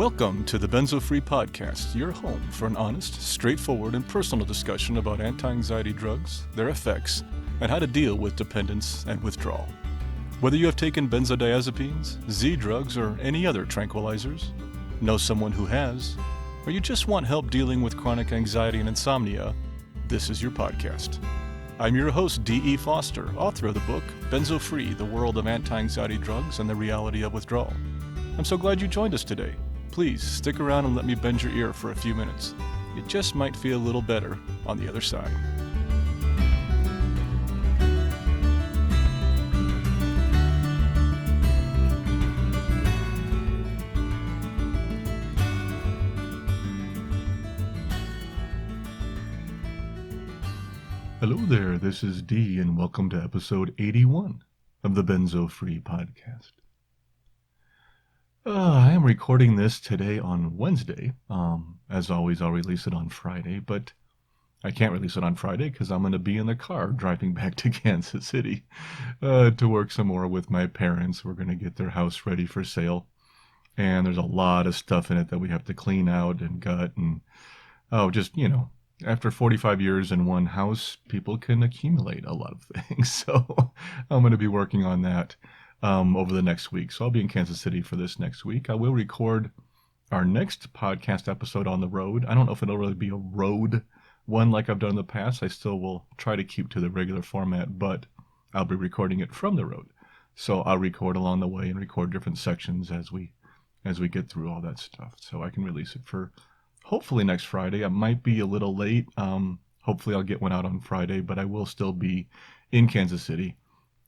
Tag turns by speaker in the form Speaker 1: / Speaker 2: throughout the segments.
Speaker 1: Welcome to the Benzo Free Podcast, your home for an honest, straightforward, and personal discussion about anti-anxiety drugs, their effects, and how to deal with dependence and withdrawal. Whether you have taken benzodiazepines, Z drugs, or any other tranquilizers, know someone who has, or you just want help dealing with chronic anxiety and insomnia, this is your podcast. I'm your host, D.E. Foster, author of the book, Benzo Free, The World of Anti-Anxiety Drugs and the Reality of Withdrawal. I'm so glad you joined us today. Please stick around and let me bend your ear for a few minutes. It just might feel a little better on the other side. Hello there, this is D, and welcome to episode 81 of the Benzo Free Podcast. I am recording this today on Wednesday. As always, I'll release it on Friday, but I can't release it on Friday because I'm going to be in the car driving back to Kansas City to work some more with my parents. We're going to get their house ready for sale, and there's a lot of stuff in it that we have to clean out and gut, and after 45 years in one house, people can accumulate a lot of things. So I'm going to be working on that over the next week. So I'll be in Kansas City for this next week. I will record our next podcast episode on the road. I don't know if it'll really be a road one like I've done in the past. I still will try to keep to the regular format, but I'll be recording it from the road. So I'll record along the way and record different sections as we get through all that stuff. So I can release it for hopefully next Friday. I might be a little late. Hopefully I'll get one out on Friday, but I will still be in Kansas City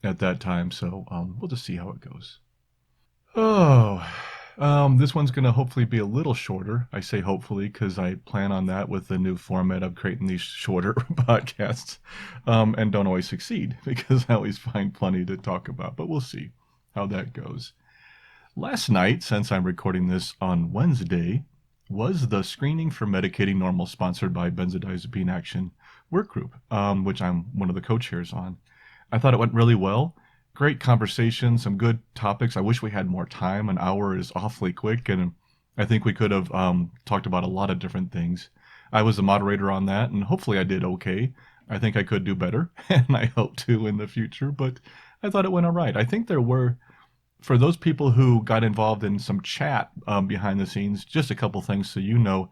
Speaker 1: at that time, so we'll just see how it goes. This one's going to hopefully be a little shorter. I say hopefully because I plan on that with the new format of creating these shorter podcasts, and don't always succeed because I always find plenty to talk about, but we'll see how that goes. Last night, since I'm recording this on Wednesday, was the Screening for Medicating Normal sponsored by Benzodiazepine Action work group, which I'm one of the co-chairs on. I thought it went really well. Great conversation, some good topics. I wish we had more time. An hour is awfully quick, and I think we could have talked about a lot of different things. I was the moderator on that, and hopefully I did okay. I think I could do better, and I hope to in the future, but I thought it went all right. I think there were, for those people who got involved in some chat behind the scenes, just a couple things so you know.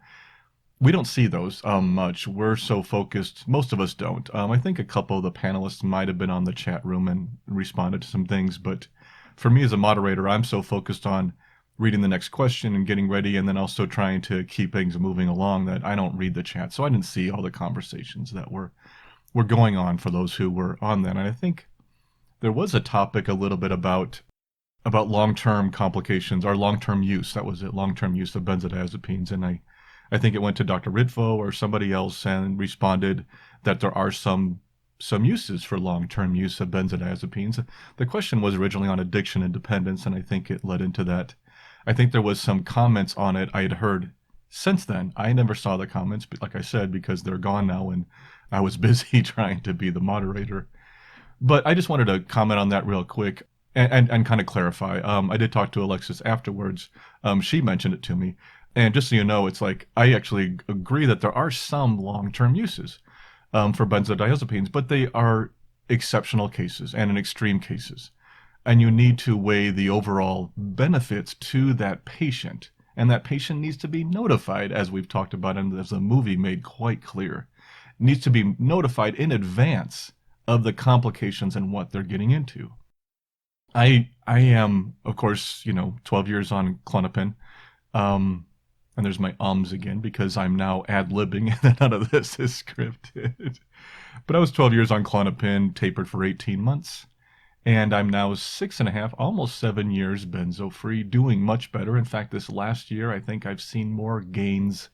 Speaker 1: We don't see those much. We're so focused. Most of us don't. I think a couple of the panelists might have been on the chat room and responded to some things. But for me as a moderator, I'm so focused on reading the next question and getting ready, and then also trying to keep things moving along, that I don't read the chat. So I didn't see all the conversations that were going on for those who were on that. And I think there was a topic a little bit about long-term complications or long-term use. That was it, long-term use of benzodiazepines. And I think it went to Dr. Ritvo or somebody else and responded that there are some uses for long-term use of benzodiazepines. The question was originally on addiction and dependence, and I think it led into that. I think there was some comments on it I had heard since then. I never saw the comments, but like I said, because they're gone now and I was busy trying to be the moderator. But I just wanted to comment on that real quick and kind of clarify. I did talk to Alexis afterwards. She mentioned it to me. And just so you know, it's like I actually agree that there are some long-term uses for benzodiazepines, but they are exceptional cases and in extreme cases. And you need to weigh the overall benefits to that patient. And that patient needs to be notified, as we've talked about, and as the movie made quite clear. It needs to be notified in advance of the complications and what they're getting into. I am, of course, 12 years on Klonopin. And there's my ums again because I'm now ad-libbing and none of this is scripted. But I was 12 years on Klonopin, tapered for 18 months. And I'm now 6.5, almost 7 years benzo-free, doing much better. In fact, this last year, I think I've seen more gains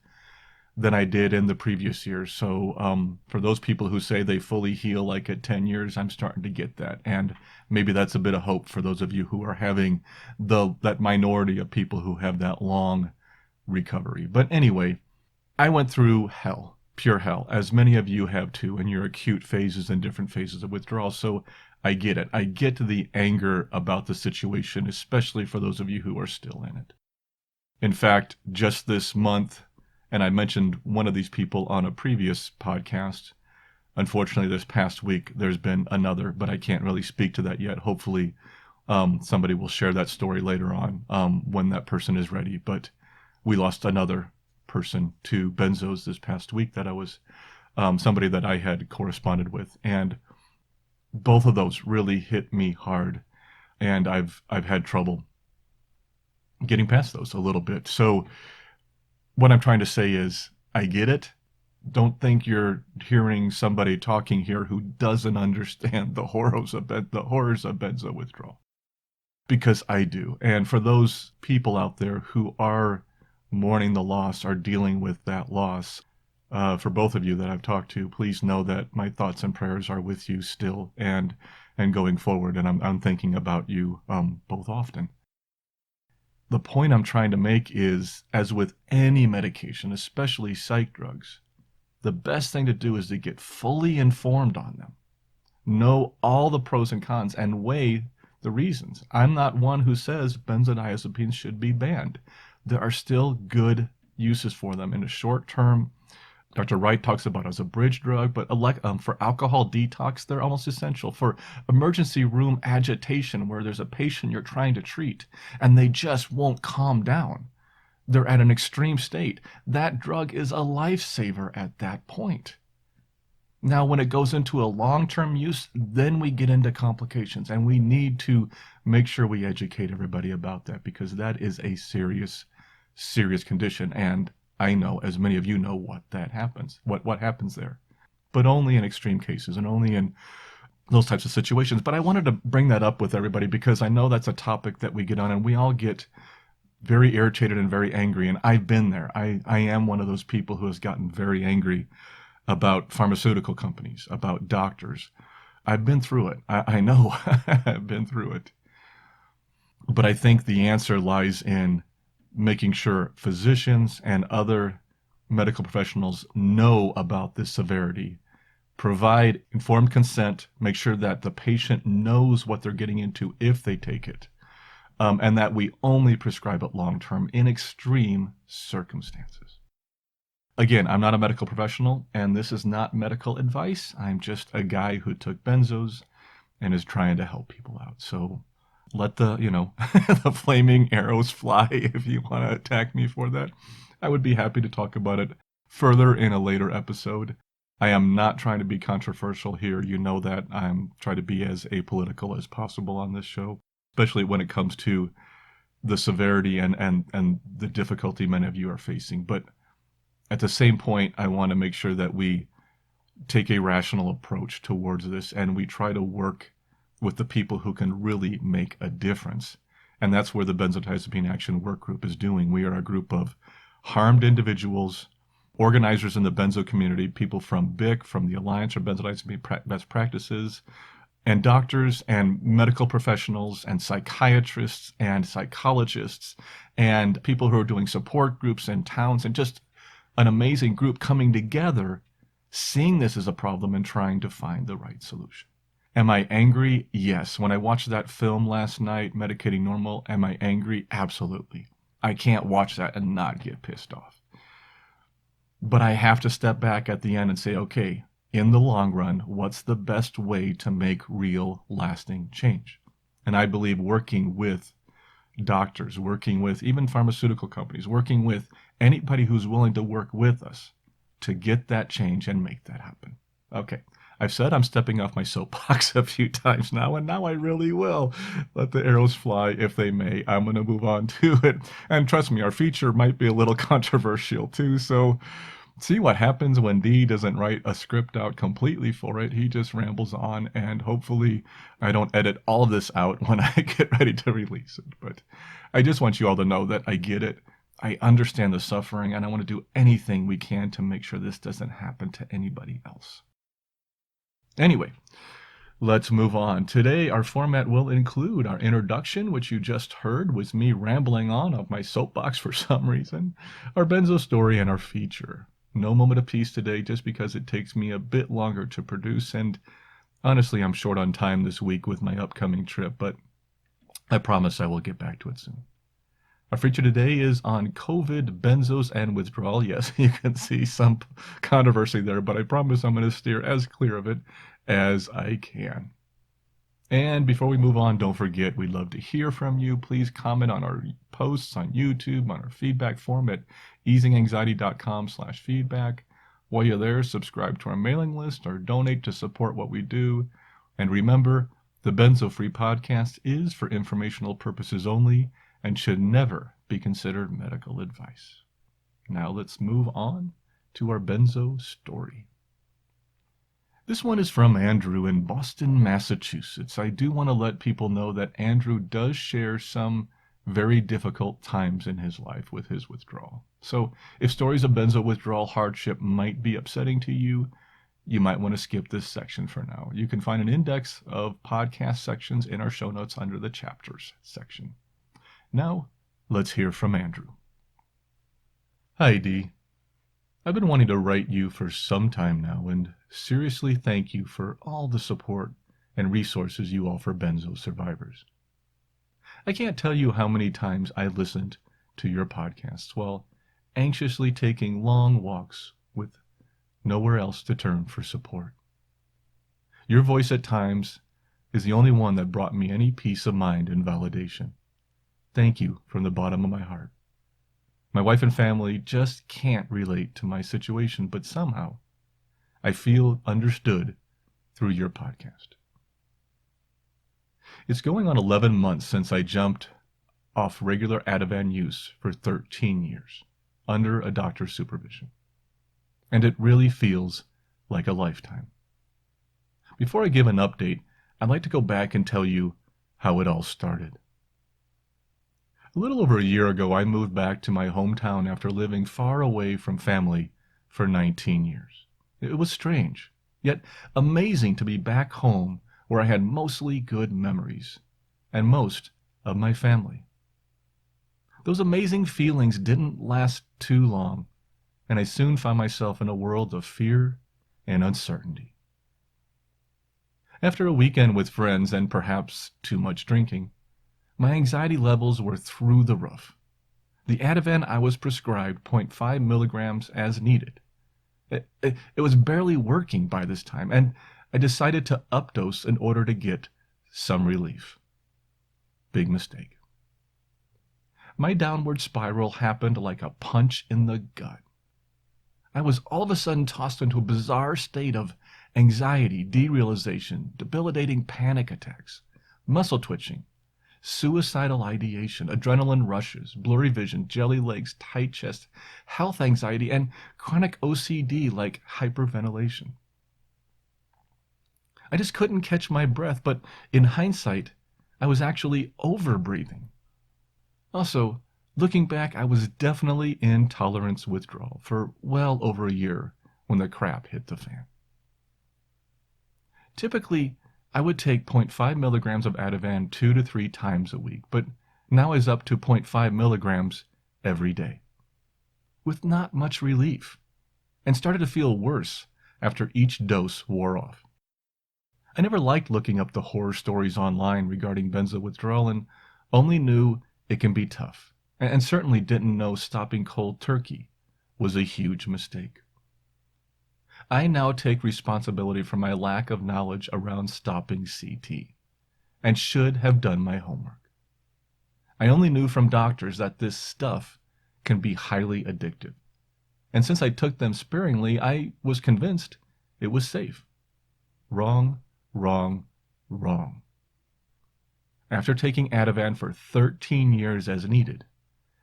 Speaker 1: than I did in the previous year. So for those people who say they fully heal like at 10 years, I'm starting to get that. And maybe that's a bit of hope for those of you who are having that minority of people who have that long recovery. But anyway, I went through hell, pure hell, as many of you have too, in your acute phases and different phases of withdrawal. So I get it. I get the anger about the situation, especially for those of you who are still in it. In fact, just this month, and I mentioned one of these people on a previous podcast. Unfortunately, this past week, there's been another, but I can't really speak to that yet. Hopefully, somebody will share that story later on when that person is ready. But we lost another person to Benzos this past week that I was somebody that I had corresponded with, and both of those really hit me hard, and I've had trouble getting past those a little bit. So what I'm trying to say is, I get it. Don't think you're hearing somebody talking here who doesn't understand the horrors of benzo withdrawal, because I do. And for those people out there who are mourning the loss, are dealing with that loss, for both of you that I've talked to, please know that my thoughts and prayers are with you still and going forward. And I'm thinking about you both often. The point I'm trying to make is, as with any medication, especially psych drugs, the best thing to do is to get fully informed on them. Know all the pros and cons and weigh the reasons. I'm not one who says benzodiazepines should be banned. There are still good uses for them in the short term. Dr. Wright talks about it as a bridge drug, but for alcohol detox, they're almost essential. For emergency room agitation, where there's a patient you're trying to treat and they just won't calm down, they're at an extreme state, that drug is a lifesaver at that point. Now, when it goes into a long-term use, then we get into complications, and we need to make sure we educate everybody about that, because that is a serious, serious condition. And I know, as many of you know, what happens there, but only in extreme cases and only in those types of situations. But I wanted to bring that up with everybody because I know that's a topic that we get on, and we all get very irritated and very angry. And I've been there. I am one of those people who has gotten very angry about pharmaceutical companies, about doctors. I've been through it. I know I've been through it. But I think the answer lies in making sure physicians and other medical professionals know about this severity, provide informed consent, make sure that the patient knows what they're getting into if they take it, and that we only prescribe it long-term in extreme circumstances. Again, I'm not a medical professional, and this is not medical advice. I'm just a guy who took benzos and is trying to help people out. So let the, the flaming arrows fly if you want to attack me for that. I would be happy to talk about it further in a later episode. I am not trying to be controversial here. You know that. I'm trying to be as apolitical as possible on this show, especially when it comes to the severity and the difficulty many of you are facing. But at the same point, I want to make sure that we take a rational approach towards this, and we try to work with the people who can really make a difference. And that's where the Benzodiazepine Action Work Group is doing. We are a group of harmed individuals, organizers in the benzo community, people from BIC, from the Alliance for Benzodiazepine Best Practices, and doctors and medical professionals and psychiatrists and psychologists and people who are doing support groups in towns, and just an amazing group coming together, seeing this as a problem and trying to find the right solution. Am I angry? Yes. When I watched that film last night, Medicating Normal, am I angry? Absolutely. I can't watch that and not get pissed off. But I have to step back at the end and say, okay, in the long run, what's the best way to make real, lasting change? And I believe working with doctors, working with even pharmaceutical companies, working with anybody who's willing to work with us to get that change and make that happen. Okay, I've said I'm stepping off my soapbox a few times now, and now I really will. Let the arrows fly if they may. I'm going to move on to it. And trust me, our feature might be a little controversial too, so see what happens when Dee doesn't write a script out completely for it. He just rambles on, and hopefully I don't edit all of this out when I get ready to release it. But I just want you all to know that I get it. I understand the suffering, and I want to do anything we can to make sure this doesn't happen to anybody else. Anyway, let's move on. Today, our format will include our introduction, which you just heard was me rambling on off my soapbox for some reason, our Benzo story, and our feature. No moment of peace today, just because it takes me a bit longer to produce, and honestly, I'm short on time this week with my upcoming trip, but I promise I will get back to it soon. Our feature today is on COVID, benzos, and withdrawal. Yes, you can see some controversy there, but I promise I'm going to steer as clear of it as I can. And before we move on, don't forget, we'd love to hear from you. Please comment on our posts on YouTube, on our feedback form at easinganxiety.com/feedback. While you're there, subscribe to our mailing list or donate to support what we do. And remember, the Benzo Free Podcast is for informational purposes only and should never be considered medical advice. Now let's move on to our Benzo story. This one is from Andrew in Boston, Massachusetts. I do want to let people know that Andrew does share some very difficult times in his life with his withdrawal. So if stories of benzo withdrawal hardship might be upsetting to you, you might want to skip this section for now. You can find an index of podcast sections in our show notes under the chapters section. Now, let's hear from Andrew. Hi, Dee. I've been wanting to write you for some time now, and seriously thank you for all the support and resources you offer benzo survivors. I can't tell you how many times I listened to your podcasts while anxiously taking long walks with nowhere else to turn for support. Your voice at times is the only one that brought me any peace of mind and validation. Thank you from the bottom of my heart. My wife and family just can't relate to my situation, but somehow I feel understood through your podcast. It's going on 11 months since I jumped off regular Ativan use for 13 years under a doctor's supervision, and it really feels like a lifetime. Before I give an update, I'd like to go back and tell you how it all started. A little over a year ago, I moved back to my hometown after living far away from family for 19 years. It was strange, yet amazing to be back home where I had mostly good memories and most of my family. Those amazing feelings didn't last too long, and I soon found myself in a world of fear and uncertainty. After a weekend with friends and perhaps too much drinking, my anxiety levels were through the roof. The Ativan I was prescribed 0.5 milligrams as needed. It was barely working by this time, and I decided to updose in order to get some relief. Big mistake. My downward spiral happened like a punch in the gut. I was all of a sudden tossed into a bizarre state of anxiety, derealization, debilitating panic attacks, muscle twitching, suicidal ideation, adrenaline rushes, blurry vision, jelly legs, tight chest, health anxiety, and chronic OCD like hyperventilation. I just couldn't catch my breath, but in hindsight, I was actually over-breathing. Also, looking back, I was definitely in tolerance withdrawal for well over a year when the crap hit the fan. Typically, I would take 0.5 milligrams of Ativan 2 to 3 times a week, but now is up to 0.5 milligrams every day, with not much relief, and started to feel worse after each dose wore off. I never liked looking up the horror stories online regarding benzo withdrawal and only knew it can be tough, and certainly didn't know stopping cold turkey was a huge mistake. I now take responsibility for my lack of knowledge around stopping CT, and should have done my homework. I only knew from doctors that this stuff can be highly addictive, and since I took them sparingly, I was convinced it was safe. Wrong, wrong, wrong. After taking Ativan for 13 years as needed,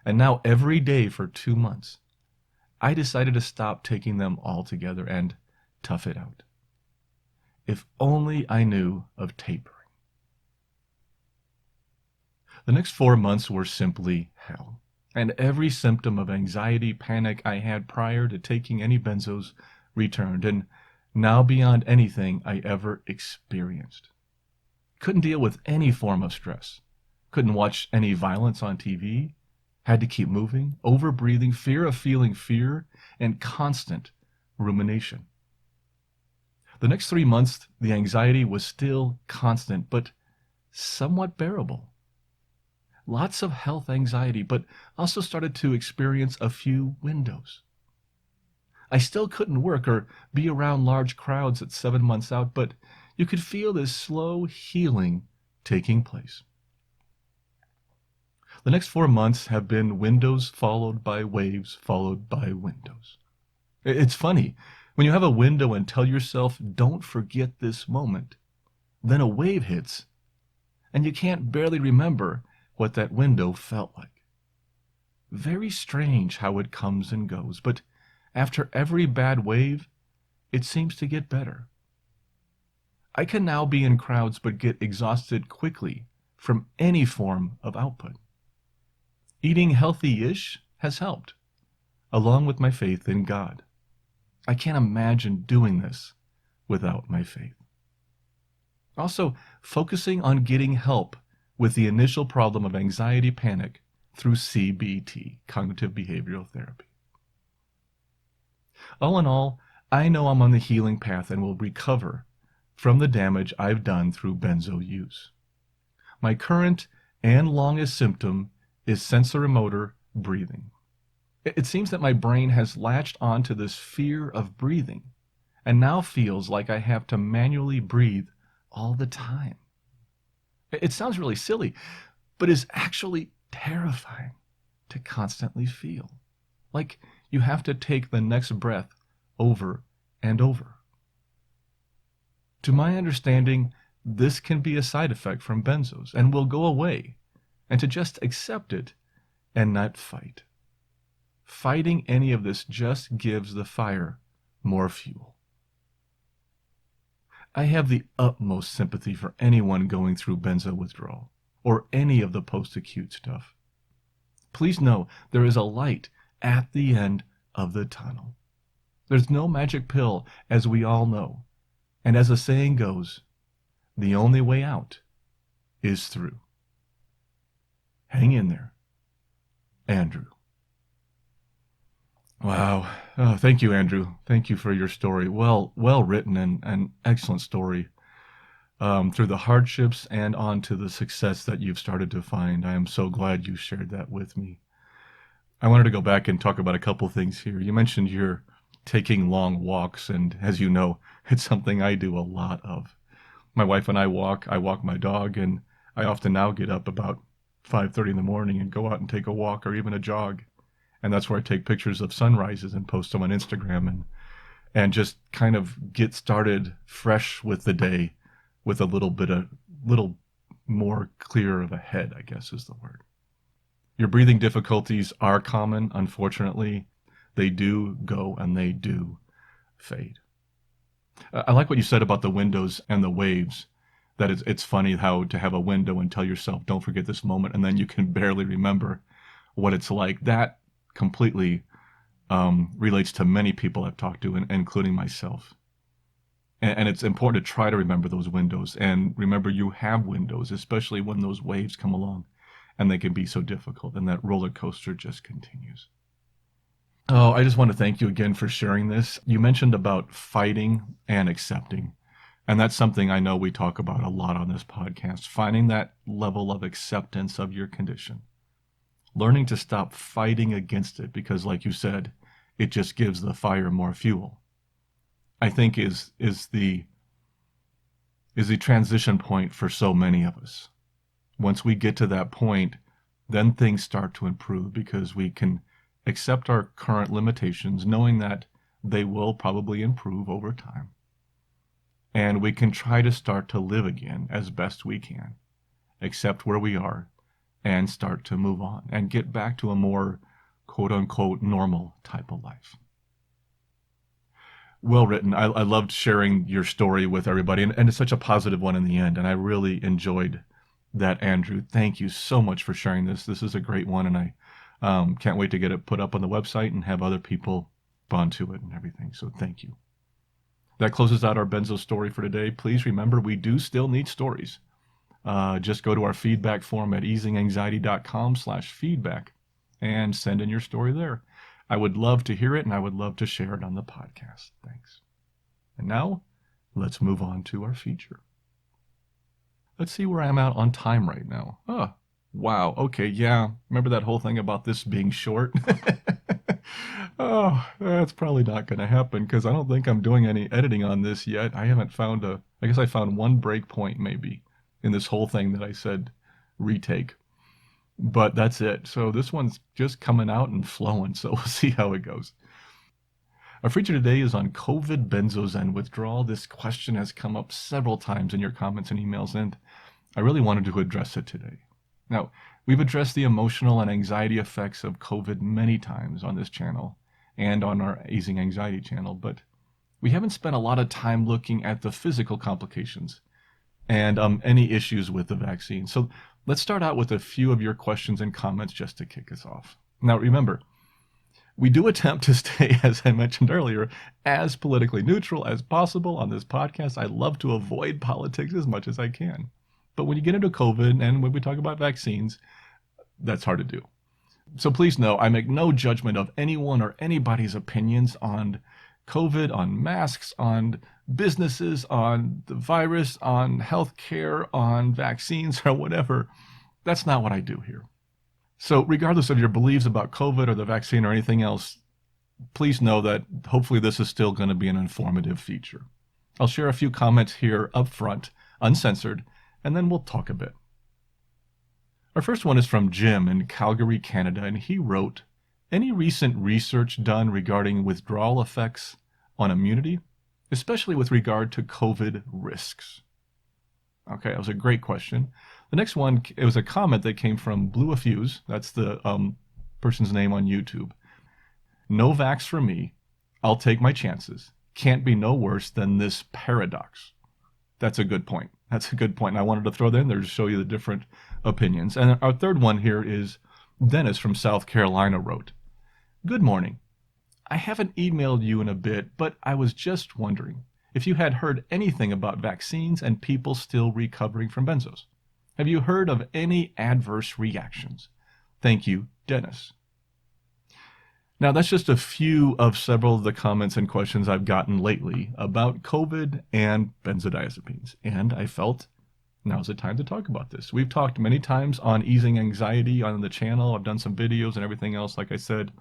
Speaker 1: and now every day for 2 months, I decided to stop taking them altogether and tough it out. If only I knew of tapering. The next 4 months were simply hell, and every symptom of anxiety, panic I had prior to taking any benzos returned, and now beyond anything I ever experienced. Couldn't deal with any form of stress. Couldn't watch any violence on TV. Had to keep moving, over-breathing, fear of feeling fear, and constant rumination. The next 3 months, the anxiety was still constant, but somewhat bearable. lots of health anxiety, but also started to experience a few windows. I still couldn't work or be around large crowds at 7 months out, but you could feel this slow healing taking place. The next 4 months have been windows followed by waves followed by windows. It's funny, when you have a window and tell yourself, don't forget this moment, then a wave hits, and you can't barely remember what that window felt like. Very strange how it comes and goes, but after every bad wave, it seems to get better. I can now be in crowds but get exhausted quickly from any form of output. Eating healthy-ish has helped, along with my faith in God. I can't imagine doing this without my faith. Also, focusing on getting help with the initial problem of anxiety panic through CBT, cognitive behavioral therapy. All in all, I know I'm on the healing path and will recover from the damage I've done through benzo use. My current and longest symptom is sensorimotor breathing. It seems that my brain has latched onto this fear of breathing and now feels like I have to manually breathe all the time. It sounds really silly, but is actually terrifying to constantly feel. Like you have to take the next breath over and over. To my understanding, this can be a side effect from benzos and will go away, and to just accept it and not fight. Fighting any of this just gives the fire more fuel. I have the utmost sympathy for anyone going through benzo withdrawal or any of the post-acute stuff. Please know there is a light at the end of the tunnel. There's no magic pill, as we all know. And as the saying goes, the only way out is through. Hang in there, Andrew. Wow. Oh, thank you, Andrew. Thank you for your story. Well written and an excellent story. Through the hardships and on to the success that you've started to find. I am so glad you shared that with me. I wanted to go back and talk about a couple things here. You mentioned you're taking long walks, and as you know, it's something I do a lot of. My wife and I walk my dog, and I often now get up about 5:30 in the morning and go out and take a walk or even a jog. And that's where I take pictures of sunrises and post them on Instagram and just kind of get started fresh with the day with a little more clear of a head, I guess is the word. Your breathing difficulties are common, unfortunately. They do go and they do fade. I like what you said about the windows and the waves, that it's funny how to have a window and tell yourself, don't forget this moment, and then you can barely remember what it's like. That completely relates to many people I've talked to, including myself. And it's important to try to remember those windows and remember you have windows, especially when those waves come along and they can be so difficult and that roller coaster just continues. Oh, I just want to thank you again for sharing this. You mentioned about fighting and accepting, and that's something I know we talk about a lot on this podcast, finding that level of acceptance of your condition. Learning to stop fighting against it because, like you said, it just gives the fire more fuel, I think is the transition point for so many of us. Once we get to that point, then things start to improve because we can accept our current limitations, knowing that they will probably improve over time. And we can try to start to live again as best we can, accept where we are, and start to move on and get back to a more quote-unquote normal type of life. Well written. I loved sharing your story with everybody, and it's such a positive one in the end, and I really enjoyed that, Andrew. Thank you so much for sharing this. This is a great one, and I can't wait to get it put up on the website and have other people bond to it and everything, so thank you. That closes out our Benzo story for today. Please remember, we do still need stories. Just go to our feedback form at easinganxiety.com/feedback and send in your story there. I would love to hear it, and I would love to share it on the podcast. Thanks. And now, let's move on to our feature. Let's see where I'm at on time right now. Wow. Okay. Yeah. Remember that whole thing about this being short? Oh, that's probably not going to happen because I don't think I'm doing any editing on this yet. I haven't found I guess I found one break point maybe in this whole thing that I said retake, but that's it. So this one's just coming out and flowing. So we'll see how it goes. Our feature today is on COVID, benzos, and withdrawal. This question has come up several times in your comments and emails, and I really wanted to address it today. Now, we've addressed the emotional and anxiety effects of COVID many times on this channel and on our Easing Anxiety channel, but we haven't spent a lot of time looking at the physical complications and any issues with the vaccine. So let's start out with a few of your questions and comments just to kick us off. Now, remember, we do attempt to stay, as I mentioned earlier, as politically neutral as possible on this podcast. I love to avoid politics as much as I can. But when you get into COVID and when we talk about vaccines, that's hard to do. So please know, I make no judgment of anyone or anybody's opinions on COVID, on masks, on businesses, on the virus, on healthcare, on vaccines, or whatever. That's not what I do here. So regardless of your beliefs about COVID or the vaccine or anything else, please know that hopefully this is still going to be an informative feature. I'll share a few comments here up front, uncensored, and then we'll talk a bit. Our first one is from Jim in Calgary, Canada, and he wrote, "Any recent research done regarding withdrawal effects on immunity, especially with regard to COVID risks?" Okay, that was a great question. The next one, it was a comment that came from Blue Affuse. That's the person's name on YouTube. "No vax for me. I'll take my chances. Can't be no worse than this paradox." That's a good point. That's a good point. And I wanted to throw that in there to show you the different opinions. And our third one here is Dennis from South Carolina wrote, "Good morning. I haven't emailed you in a bit, but I was just wondering if you had heard anything about vaccines and people still recovering from benzos. Have you heard of any adverse reactions? Thank you, Dennis." Now, that's just a few of several of the comments and questions I've gotten lately about COVID and benzodiazepines, and I felt now's the time to talk about this. We've talked many times on easing anxiety on the channel. I've done some videos and everything else, like I said,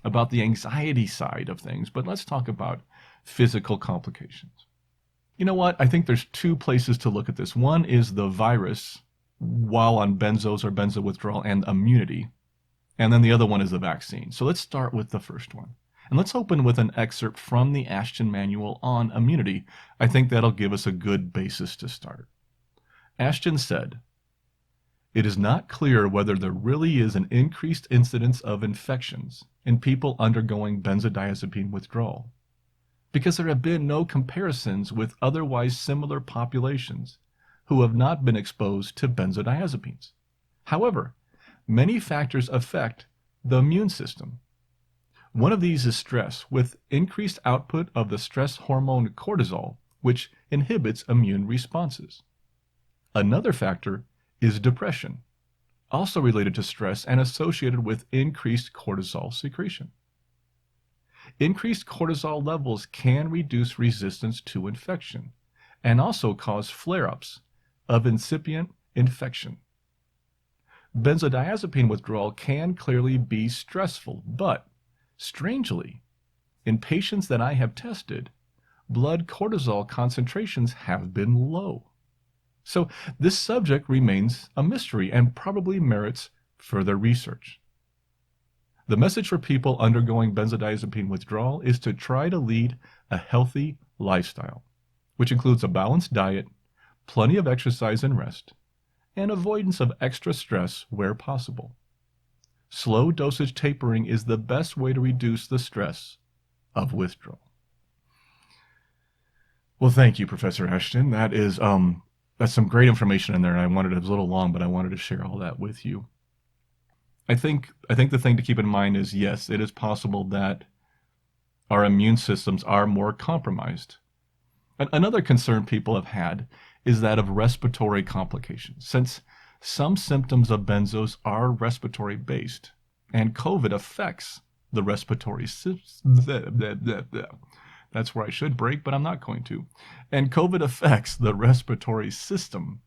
Speaker 1: about the anxiety side of things, but let's talk about physical complications. You know what? I think there's two places to look at this. One is the virus while on benzos or benzo withdrawal and immunity. And then the other one is the vaccine. So let's start with the first one. And let's open with an excerpt from the Ashton Manual on immunity. I think that'll give us a good basis to start. Ashton said, "It is not clear whether there really is an increased incidence of infections in people undergoing benzodiazepine withdrawal, because there have been no comparisons with otherwise similar populations who have not been exposed to benzodiazepines. However, many factors affect the immune system. One of these is stress, with increased output of the stress hormone cortisol, which inhibits immune responses. Another factor is depression, also related to stress and associated with increased cortisol secretion. Increased cortisol levels can reduce resistance to infection and also cause flare-ups of incipient infection. Benzodiazepine withdrawal can clearly be stressful, but strangely, in patients that I have tested, blood cortisol concentrations have been low. So this subject remains a mystery and probably merits further research. The message for people undergoing benzodiazepine withdrawal is to try to lead a healthy lifestyle, which includes a balanced diet, plenty of exercise and rest, and avoidance of extra stress where possible. Slow dosage tapering is the best way to reduce the stress of withdrawal." Well, thank you, Professor Ashton. That's some great information in there, and it was a little long, but I wanted to share all that with you. I think the thing to keep in mind is, yes, it is possible that our immune systems are more compromised. Another concern people have had is that of respiratory complications, since some symptoms of benzos are respiratory based, and COVID affects the respiratory system. That's where I should break, but I'm not going to. And COVID affects the respiratory system,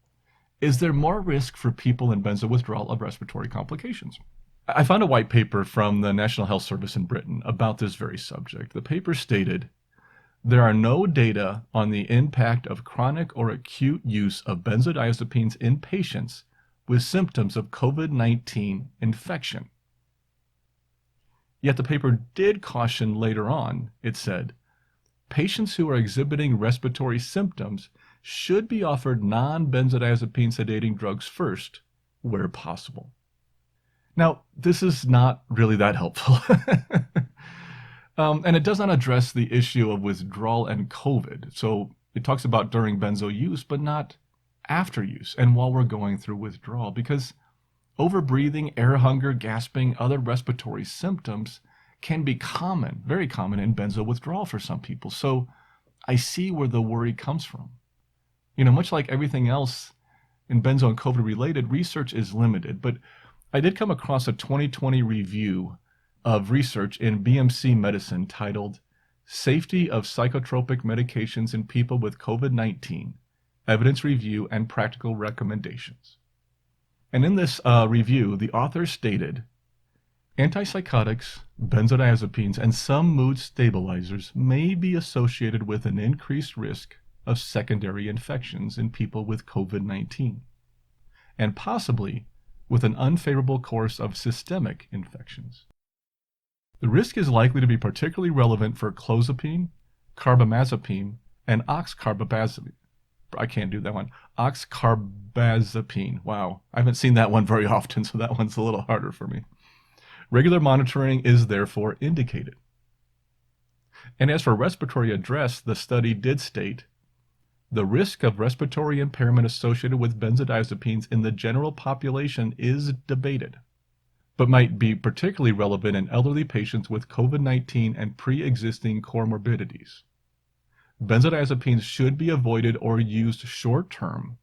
Speaker 1: Is there more risk for people in benzo withdrawal of respiratory complications? I found a white paper from the National Health Service in Britain about this very subject. The paper stated, there are no data on the impact of chronic or acute use of benzodiazepines in patients with symptoms of COVID-19 infection. Yet the paper did caution later on, it said, patients who are exhibiting respiratory symptoms should be offered non-benzodiazepine sedating drugs first, where possible. Now, this is not really that helpful. And it does not address the issue of withdrawal and COVID. So it talks about during benzo use, but not after use and while we're going through withdrawal, because overbreathing, air hunger, gasping, other respiratory symptoms can be common, very common in benzo withdrawal for some people. So I see where the worry comes from. Much like everything else in benzo and COVID related, research is limited, but I did come across a 2020 review of research in BMC Medicine titled Safety of Psychotropic Medications in People with COVID-19, Evidence Review and Practical Recommendations. And in this review, the authors stated, antipsychotics, benzodiazepines, and some mood stabilizers may be associated with an increased risk of secondary infections in people with COVID-19, and possibly with an unfavorable course of systemic infections. The risk is likely to be particularly relevant for clozapine, carbamazepine, and oxcarbazepine. I can't do that one. Oxcarbazepine. Wow. I haven't seen that one very often, so that one's a little harder for me. Regular monitoring is therefore indicated. And as for respiratory address, the study did state, the risk of respiratory impairment associated with benzodiazepines in the general population is debated, but might be particularly relevant in elderly patients with COVID-19 and pre-existing comorbidities. Benzodiazepines should be avoided or used short-term,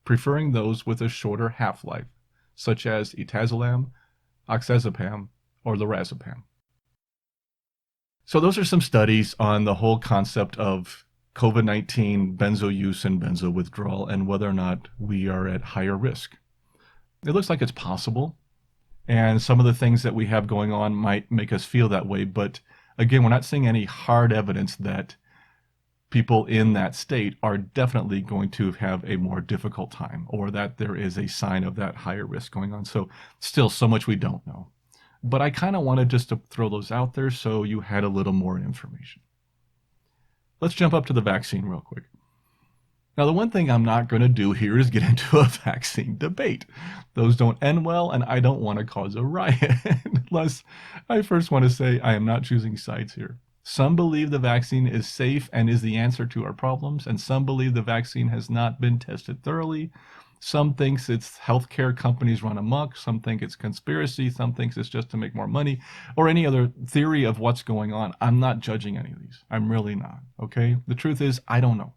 Speaker 1: preferring those with a shorter half-life, such as etazolam, oxazepam, or lorazepam. So those are some studies on the whole concept of COVID-19 benzo use and benzo withdrawal and whether or not we are at higher risk. It looks like it's possible. And some of the things that we have going on might make us feel that way. But again, we're not seeing any hard evidence that people in that state are definitely going to have a more difficult time or that there is a sign of that higher risk going on. So still so much we don't know. But I kind of wanted just to throw those out there so you had a little more information. Let's jump up to the vaccine real quick. Now, the one thing I'm not going to do here is get into a vaccine debate. Those don't end well, and I don't want to cause a riot. Unless I first want to say I am not choosing sides here. Some believe the vaccine is safe and is the answer to our problems, and some believe the vaccine has not been tested thoroughly. Some thinks it's healthcare companies run amok. Some think it's conspiracy. Some thinks it's just to make more money, or any other theory of what's going on. I'm not judging any of these. I'm really not. Okay? The truth is, I don't know.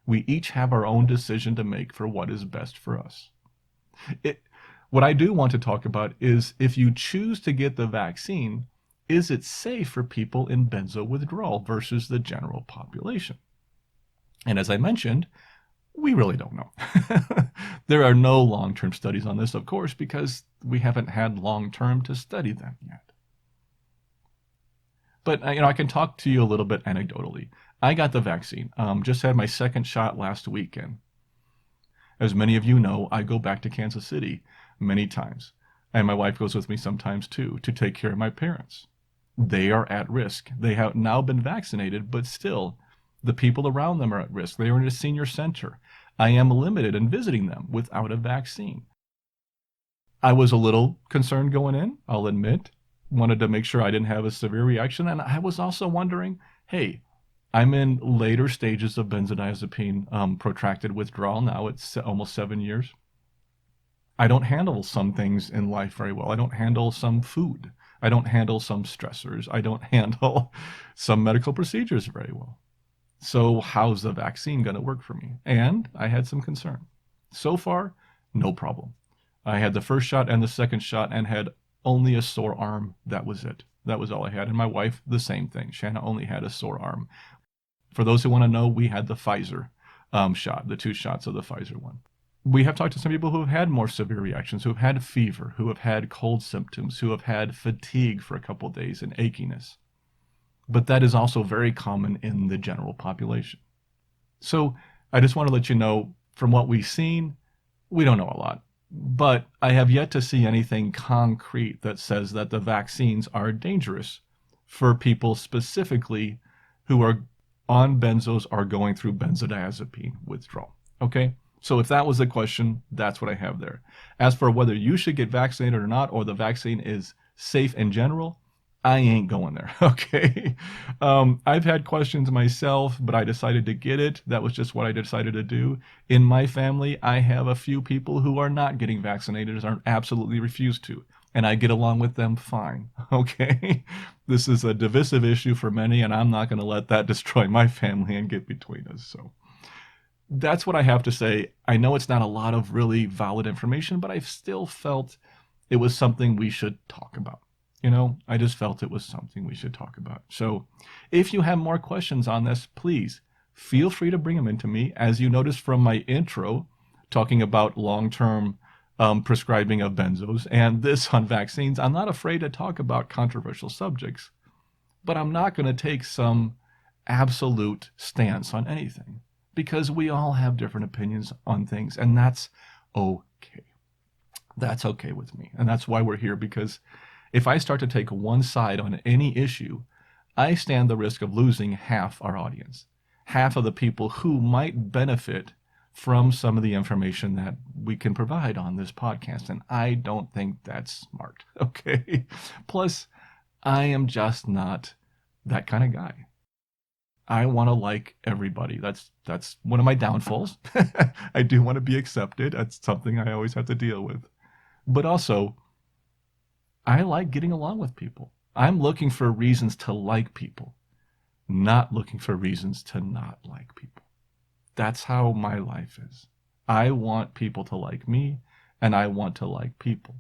Speaker 1: We each have our own decision to make for what is best for us. What I do want to talk about is if you choose to get the vaccine, is it safe for people in benzo withdrawal versus the general population? And as I mentioned, we really don't know. There are no long-term studies on this, of course, because we haven't had long-term to study them yet. But I can talk to you a little bit anecdotally. I got the vaccine, just had my second shot last weekend. As many of you know, I go back to Kansas City many times, and my wife goes with me sometimes too, to take care of my parents. They are at risk. They have now been vaccinated, but still, the people around them are at risk. They are in a senior center. I am limited in visiting them without a vaccine. I was a little concerned going in, I'll admit. Wanted to make sure I didn't have a severe reaction, and I was also wondering, hey, I'm in later stages of benzodiazepine protracted withdrawal now. It's almost 7 years. I don't handle some things in life very well. I don't handle some food. I don't handle some stressors. I don't handle some medical procedures very well. So how's the vaccine going to work for me? And I had some concern. So far, no problem. I had the first shot and the second shot and had only a sore arm. That was it. That was all I had. And my wife, the same thing. Shanna only had a sore arm. For those who want to know, we had the Pfizer shot, the 2 shots of the Pfizer one. We have talked to some people who have had more severe reactions, who have had fever, who have had cold symptoms, who have had fatigue for a couple of days and achiness. But that is also very common in the general population. So I just want to let you know, from what we've seen, we don't know a lot. But I have yet to see anything concrete that says that the vaccines are dangerous for people specifically who are on benzos or going through benzodiazepine withdrawal. Okay? So if that was the question, that's what I have there. As for whether you should get vaccinated or not, or the vaccine is safe in general, I ain't going there. Okay. I've had questions myself, but I decided to get it. That was just what I decided to do. In my family, I have a few people who are not getting vaccinated or absolutely refuse to, and I get along with them fine. Okay. This is a divisive issue for many, and I'm not going to let that destroy my family and get between us. So that's what I have to say. I know it's not a lot of really valid information, but I still felt it was something we should talk about. I just felt it was something we should talk about. So if you have more questions on this, please feel free to bring them into me. As you noticed from my intro, talking about long-term prescribing of benzos and this on vaccines, I'm not afraid to talk about controversial subjects, but I'm not going to take some absolute stance on anything because we all have different opinions on things, and that's okay. That's okay with me. And that's why we're here, because if I start to take one side on any issue, I stand the risk of losing half our audience, half of the people who might benefit from some of the information that we can provide on this podcast. And I don't think that's smart. Okay. Plus, I am just not that kind of guy. I want to like everybody. That's one of my downfalls. I do want to be accepted. That's something I always have to deal with. But also, I like getting along with people. I'm looking for reasons to like people, not looking for reasons to not like people. That's how my life is. I want people to like me, and I want to like people.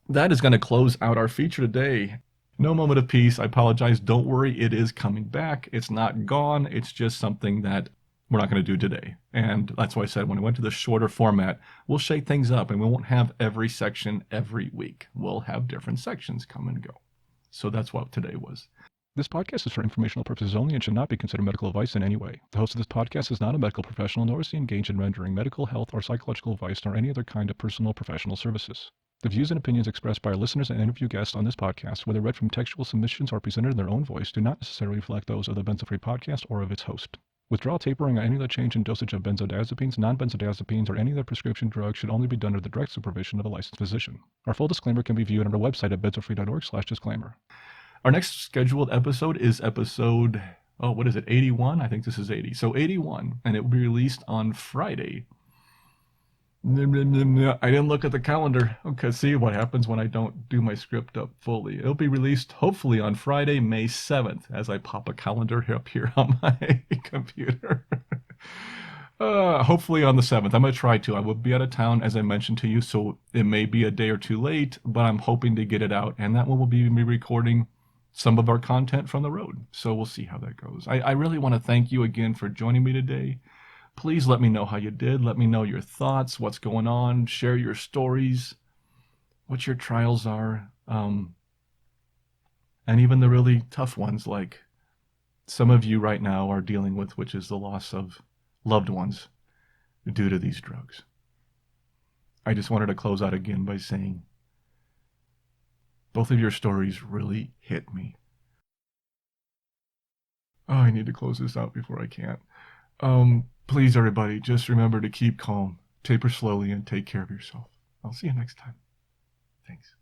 Speaker 1: That is going to close out our feature today. No moment of peace. I apologize. Don't worry. It is coming back. It's not gone. It's just something that we're not going to do today. And that's why I said when I went to the shorter format, we'll shake things up and we won't have every section every week. We'll have different sections come and go. So that's what today was. This podcast is for informational purposes only and should not be considered medical advice in any way. The host of this podcast is not a medical professional, nor is he engaged in rendering medical, health, or psychological advice, nor any other kind of personal or professional services. The views and opinions expressed by our listeners and interview guests on this podcast, whether read from textual submissions or presented in their own voice, do not necessarily reflect those of the Benzo Free podcast or of its host. Withdrawal, tapering, or any other change in dosage of benzodiazepines, non-benzodiazepines, or any other prescription drug should only be done under the direct supervision of a licensed physician. Our full disclaimer can be viewed on our website at benzofree.org/disclaimer. Our next scheduled episode is episode, what is it, 81? I think this is 80. So 81, and it will be released on Friday. I didn't look at the calendar. Okay, see what happens when I don't do my script up fully. It'll be released hopefully on Friday, May 7th, as I pop a calendar up here on my computer. Hopefully on the 7th. I'm going to try to. I will be out of town, as I mentioned to you, so it may be a day or two late, but I'm hoping to get it out, and that one will be me recording some of our content from the road. So we'll see how that goes. I really want to thank you again for joining me today. Please let me know how you did. Let me know your thoughts, what's going on. Share your stories, what your trials are, and even the really tough ones like some of you right now are dealing with, which is the loss of loved ones due to these drugs. I just wanted to close out again by saying both of your stories really hit me. Oh, I need to close this out before I can't. Please, everybody, just remember to keep calm, taper slowly, and take care of yourself. I'll see you next time. Thanks.